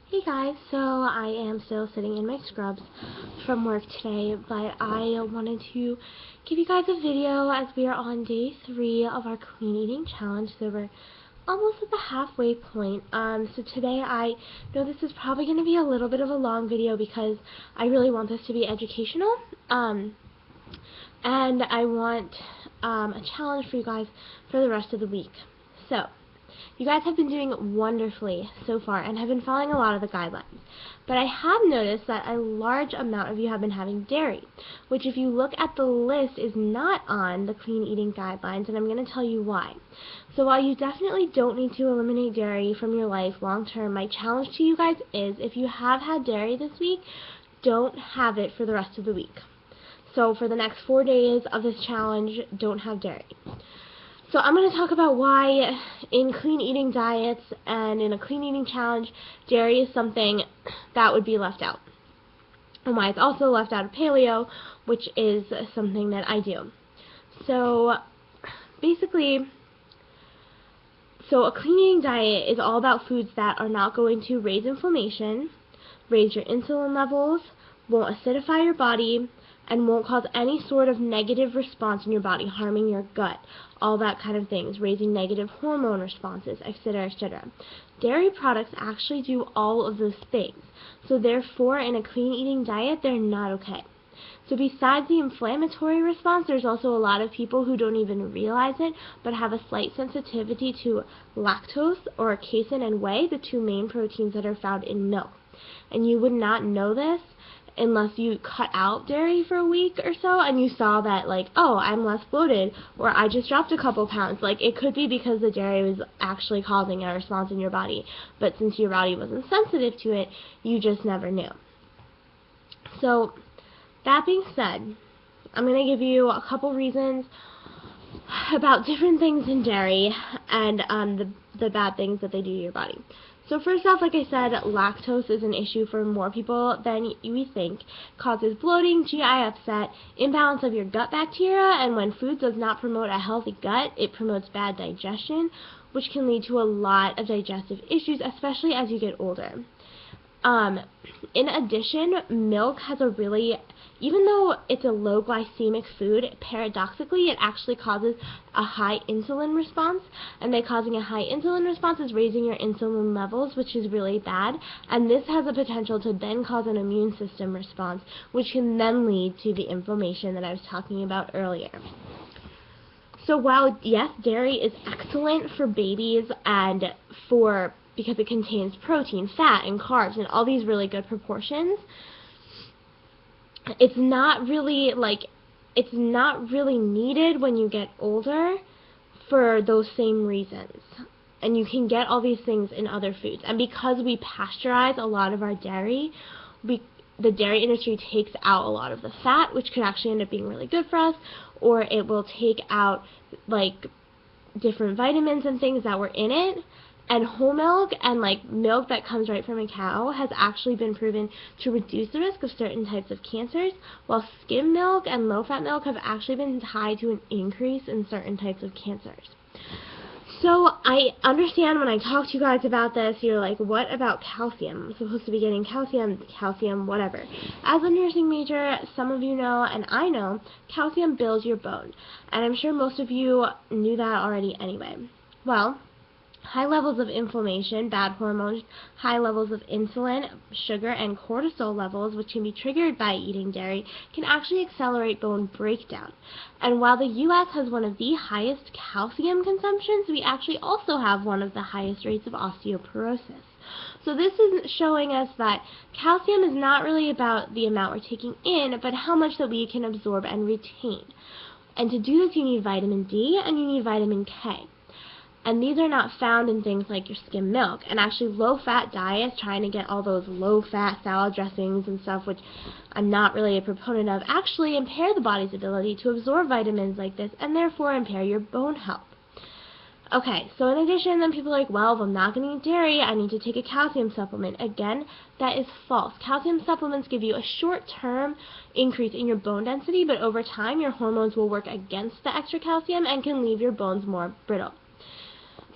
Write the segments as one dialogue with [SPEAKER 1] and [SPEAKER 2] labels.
[SPEAKER 1] Hey guys, so I am still sitting in my scrubs from work today, but I wanted to give you guys a video as we are on day 3 of our clean eating challenge. So we're almost at the halfway point. So today I know this is probably going to be a little bit of a long video because I really want this to be educational. And I want a challenge for you guys for the rest of the week. So, you guys have been doing wonderfully so far and have been following a lot of the guidelines. But I have noticed that a large amount of you have been having dairy, which if you look at the list is not on the clean eating guidelines, and I'm going to tell you why. So while you definitely don't need to eliminate dairy from your life long term, my challenge to you guys is if you have had dairy this week, don't have it for the rest of the week. So for the next 4 days of this challenge, don't have dairy. So I'm going to talk about why in clean eating diets and in a clean eating challenge, dairy is something that would be left out. And why it's also left out of paleo, which is something that I do. So basically, a clean eating diet is all about foods that are not going to raise inflammation, raise your insulin levels, won't acidify your body, and won't cause any sort of negative response in your body, harming your gut, all that kind of things, raising negative hormone responses, etc., etc. Dairy products actually do all of those things. So therefore, in a clean eating diet, they're not okay. So besides the inflammatory response, there's also a lot of people who don't even realize it, but have a slight sensitivity to lactose or casein and whey, the two main proteins that are found in milk. And you would not know this unless you cut out dairy for a week or so and you saw that, like, oh, I'm less bloated, or I just dropped a couple pounds. Like, it could be because the dairy was actually causing a response in your body, but since your body wasn't sensitive to it, you just never knew. So, that being said, I'm going to give you a couple reasons about different things in dairy and the bad things that they do to your body. So first off, like I said, lactose is an issue for more people than we think. Causes bloating, GI upset, imbalance of your gut bacteria, and when food does not promote a healthy gut, it promotes bad digestion, which can lead to a lot of digestive issues, especially as you get older. In addition, milk has a really, even though it's a low glycemic food, paradoxically it actually causes a high insulin response, and by causing a high insulin response is raising your insulin levels, which is really bad, and this has a potential to then cause an immune system response, which can then lead to the inflammation that I was talking about earlier. So while, yes, dairy is excellent for babies and because it contains protein, fat, and carbs, and all these really good proportions, it's not really needed when you get older for those same reasons. And you can get all these things in other foods. And because we pasteurize a lot of our dairy, the dairy industry takes out a lot of the fat, which could actually end up being really good for us, or it will take out, like, different vitamins and things that were in it. And whole milk and, like, milk that comes right from a cow has actually been proven to reduce the risk of certain types of cancers, while skim milk and low-fat milk have actually been tied to an increase in certain types of cancers. So I understand when I talk to you guys about this, you're like, what about calcium? I'm supposed to be getting calcium, whatever. As a nursing major, some of you know, and I know, calcium builds your bone. And I'm sure most of you knew that already anyway. Well, high levels of inflammation, bad hormones, high levels of insulin, sugar, and cortisol levels, which can be triggered by eating dairy, can actually accelerate bone breakdown. And while the U.S. has one of the highest calcium consumptions, we actually also have one of the highest rates of osteoporosis. So this is showing us that calcium is not really about the amount we're taking in, but how much that we can absorb and retain. And to do this, you need vitamin D and you need vitamin K. And these are not found in things like your skim milk. And actually low-fat diets, trying to get all those low-fat salad dressings and stuff, which I'm not really a proponent of, actually impair the body's ability to absorb vitamins like this and therefore impair your bone health. Okay, so in addition, then people are like, well, if I'm not going to eat dairy, I need to take a calcium supplement. Again, that is false. Calcium supplements give you a short-term increase in your bone density, but over time your hormones will work against the extra calcium and can leave your bones more brittle.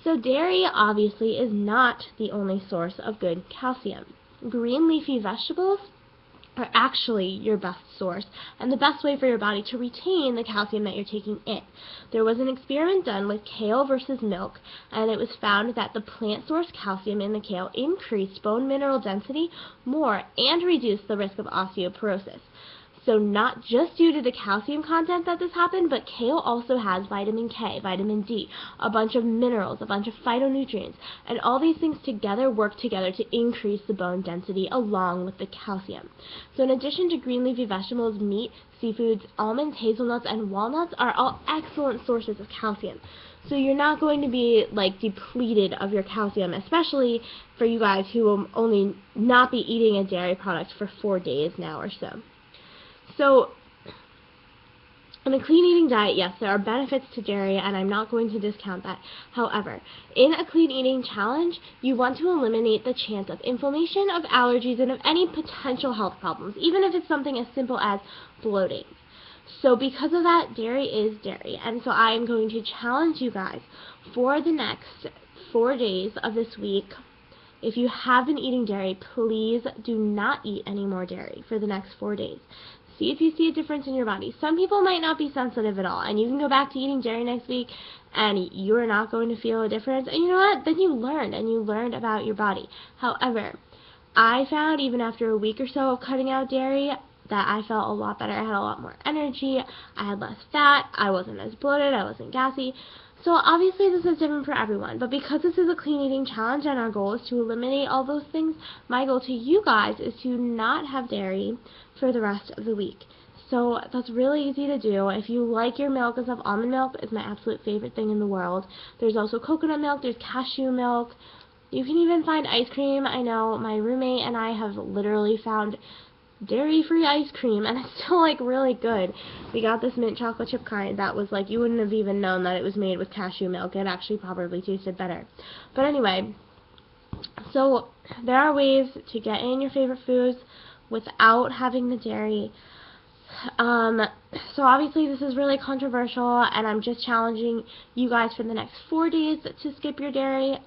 [SPEAKER 1] So dairy obviously is not the only source of good calcium. green leafy vegetables are actually your best source and the best way for your body to retain the calcium that you're taking in. There was an experiment done with kale versus milk, and it was found that the plant source calcium in the kale increased bone mineral density more and reduced the risk of osteoporosis. So not just due to the calcium content that this happened, but kale also has vitamin K, vitamin D, a bunch of minerals, a bunch of phytonutrients, and all these things together work together to increase the bone density along with the calcium. So in addition to green leafy vegetables, meat, seafoods, almonds, hazelnuts, and walnuts are all excellent sources of calcium. So you're not going to be like depleted of your calcium, especially for you guys who will only not be eating a dairy product for 4 days now or so. So, in a clean eating diet, yes, there are benefits to dairy, and I'm not going to discount that. However, in a clean eating challenge, you want to eliminate the chance of inflammation, of allergies, and of any potential health problems, even if it's something as simple as bloating. So because of that, dairy is dairy, and so I am going to challenge you guys for the next 4 days of this week. If you have been eating dairy, please do not eat any more dairy for the next 4 days. See if you see a difference in your body. Some people might not be sensitive at all, and you can go back to eating dairy next week, and you're not going to feel a difference. And you know what? Then you learned about your body. However, I found even after a week or so of cutting out dairy that I felt a lot better. I had a lot more energy. I had less fat. I wasn't as bloated. I wasn't gassy. So obviously this is different for everyone, but because this is a clean eating challenge and our goal is to eliminate all those things, my goal to you guys is to not have dairy for the rest of the week. So that's really easy to do. If you like your milk and stuff, almond milk is my absolute favorite thing in the world. There's also coconut milk, there's cashew milk. You can even find ice cream. I know my roommate and I have literally found dairy-free ice cream, and it's still like really good. We got this mint chocolate chip kind that was like, you wouldn't have even known that it was made with cashew milk. It actually probably tasted better. But anyway, so there are ways to get in your favorite foods without having the dairy. So obviously this is really controversial, and I'm just challenging you guys for the next 4 days to skip your dairy,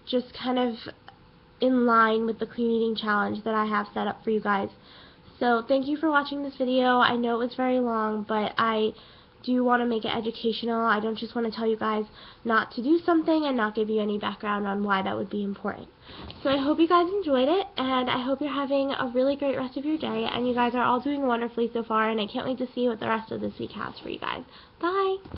[SPEAKER 1] just kind of in line with the clean eating challenge that I have set up for you guys. So thank you for watching this video. I know it was very long, but I do want to make it educational. I don't just want to tell you guys not to do something and not give you any background on why that would be important. So I hope you guys enjoyed it, and I hope you're having a really great rest of your day, and you guys are all doing wonderfully so far, and I can't wait to see what the rest of this week has for you guys. Bye!